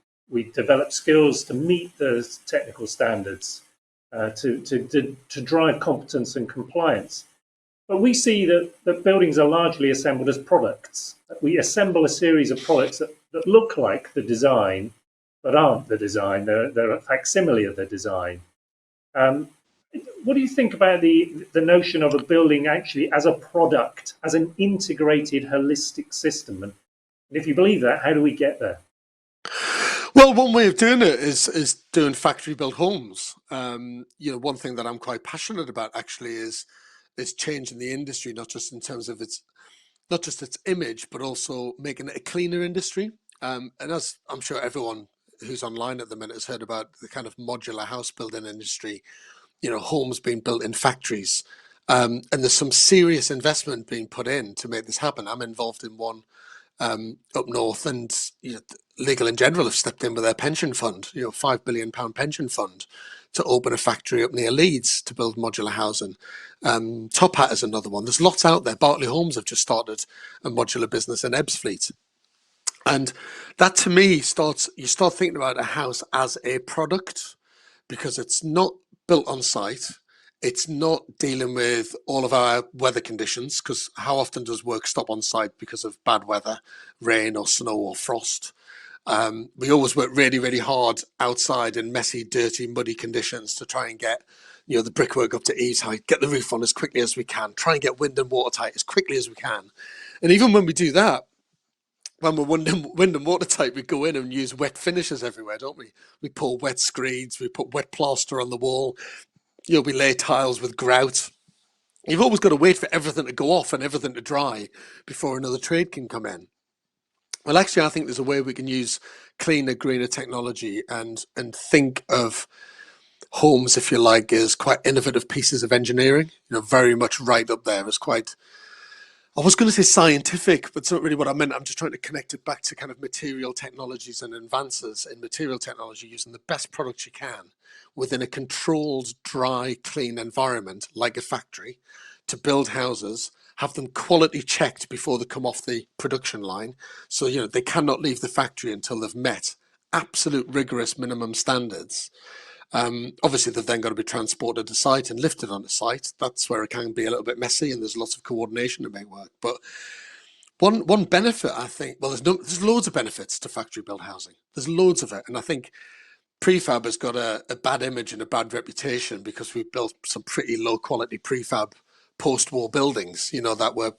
develop skills to meet those technical standards, to drive competence and compliance. But we see that buildings are largely assembled as products. We assemble a series of products that look like the design, but aren't the design. They're a facsimile of the design. What do you think about the notion of a building actually as a product, as an integrated, holistic system? And if you believe that, how do we get there? Well, one way of doing it is doing factory built homes. One thing that I'm quite passionate about actually is changing the industry, not just in terms of its image, but also making it a cleaner industry. And as I'm sure everyone who's online at the minute has heard about the kind of modular house building industry, homes being built in factories. And there's some serious investment being put in to make this happen. I'm involved in one up north, and Legal in General have stepped in with their pension fund, £5 billion pension fund, to open a factory up near Leeds to build modular housing. Top Hat is another one. There's lots out there. Bartley Homes have just started a modular business in Ebbsfleet. And that to me you start thinking about a house as a product, because it's not built on site. It's not dealing with all of our weather conditions, because how often does work stop on site because of bad weather, rain or snow or frost? We always work really, really hard outside in messy, dirty, muddy conditions to try and get the brickwork up to eaves height, get the roof on as quickly as we can, try and get wind and watertight as quickly as we can. And even when we do that, when we're wind and watertight, we go in and use wet finishes everywhere, don't we? We pour wet screeds, we put wet plaster on the wall, we lay tiles with grout. You've always got to wait for everything to go off and everything to dry before another trade can come in. Well, actually, I think there's a way we can use cleaner, greener technology and think of homes, if you like, as quite innovative pieces of engineering. Very much right up there as quite, I was going to say scientific, but it's not really what I meant. I'm just trying to connect it back to kind of material technologies and advances in material technology, using the best products you can within a controlled, dry, clean environment like a factory to build houses, have them quality checked before they come off the production line. So, they cannot leave the factory until they've met absolute rigorous minimum standards. Obviously, they've then got to be transported to site and lifted onto site. That's where it can be a little bit messy, and there's lots of coordination to make work. But one benefit, I think, well, there's loads of benefits to factory built housing. There's loads of it, and I think prefab has got a bad image and a bad reputation because we've built some pretty low quality prefab post-war buildings, that were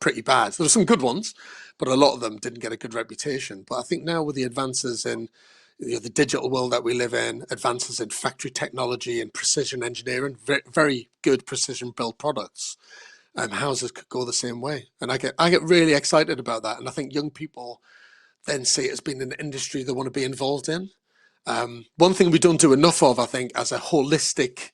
pretty bad. There were some good ones, but a lot of them didn't get a good reputation. But I think now with the advances in the digital world that we live in, advances in factory technology and precision engineering, very, very good precision built products, houses could go the same way. And I get really excited about that. And I think young people then see it as being an industry they want to be involved in. One thing we don't do enough of, I think, as a holistic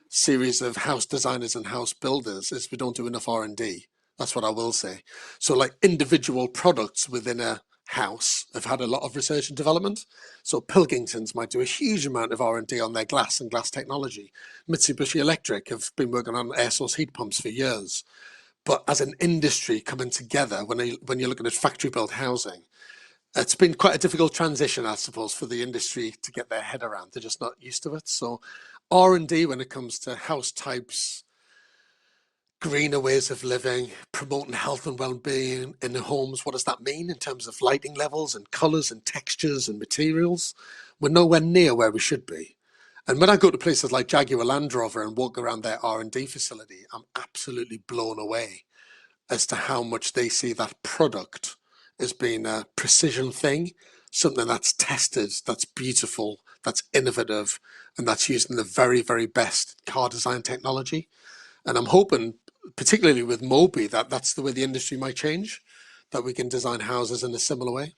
series of house designers and house builders, is we don't do enough R&D. That's what I will say. So like individual products within a house have had a lot of research and development. So Pilkingtons might do a huge amount of R&D on their glass and glass technology. Mitsubishi Electric have been working on air source heat pumps for years. But as an industry coming together, when you're looking at factory built housing, it's been quite a difficult transition, I suppose, for the industry to get their head around. They're just not used to it. So R&D when it comes to house types, greener ways of living, promoting health and well-being in the homes. What does that mean in terms of lighting levels and colours and textures and materials? We're nowhere near where we should be. And when I go to places like Jaguar Land Rover and walk around their R&D facility, I'm absolutely blown away as to how much they see that product as being a precision thing, something that's tested, that's beautiful, that's innovative, and that's using the very, very best car design technology. And I'm hoping, particularly with Moby, that that's the way the industry might change, that we can design houses in a similar way.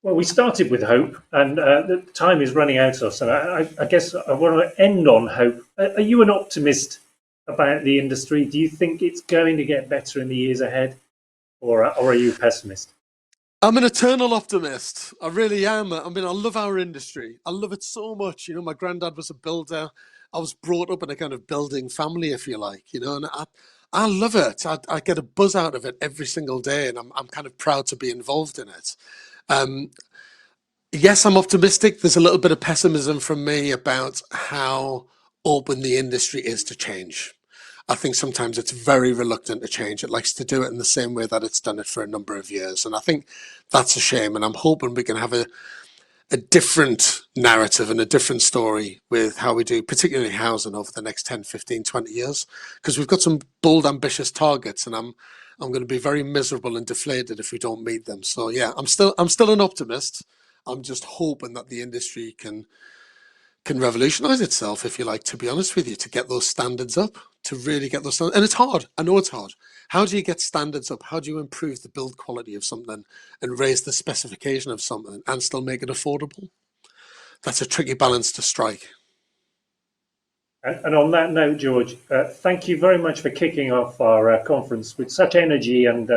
Well, we started with hope, and the time is running out of us. And I guess I want to end on hope. Are you an optimist about the industry? Do you think it's going to get better in the years ahead, or are you a pessimist? I'm an eternal optimist. I really am. I mean, I love our industry. I love it so much. My granddad was a builder. I was brought up in a kind of building family, if you like, and I love it. I get a buzz out of it every single day, and I'm kind of proud to be involved in it. Um, yes, I'm optimistic. There's a little bit of pessimism from me about how open the industry is to change. I think sometimes it's very reluctant to change. It likes to do it in the same way that it's done it for a number of years. And I think that's a shame. And I'm hoping we can have a different narrative and a different story with how we do, particularly housing, over the next 10, 15, 20 years. Because we've got some bold, ambitious targets, and I'm going to be very miserable and deflated if we don't meet them. So yeah, I'm still an optimist. I'm just hoping that the industry can revolutionize itself, if you like, to be honest with you, to get those standards up, to really get those standards. And it's hard. I know it's hard. How do you get standards up? How do you improve the build quality of something and raise the specification of something and still make it affordable? That's a tricky balance to strike. And on that note, George, thank you very much for kicking off our conference with such energy and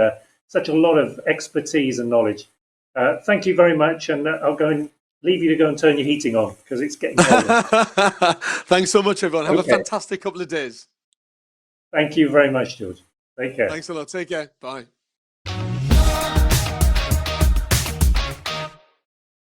such a lot of expertise and knowledge. Thank you very much, and I'll go and leave you to go and turn your heating on because it's getting colder. Thanks so much, everyone. Have Okay. a fantastic couple of days. Thank you very much, George. Take care. Thanks a lot. Take care. Bye.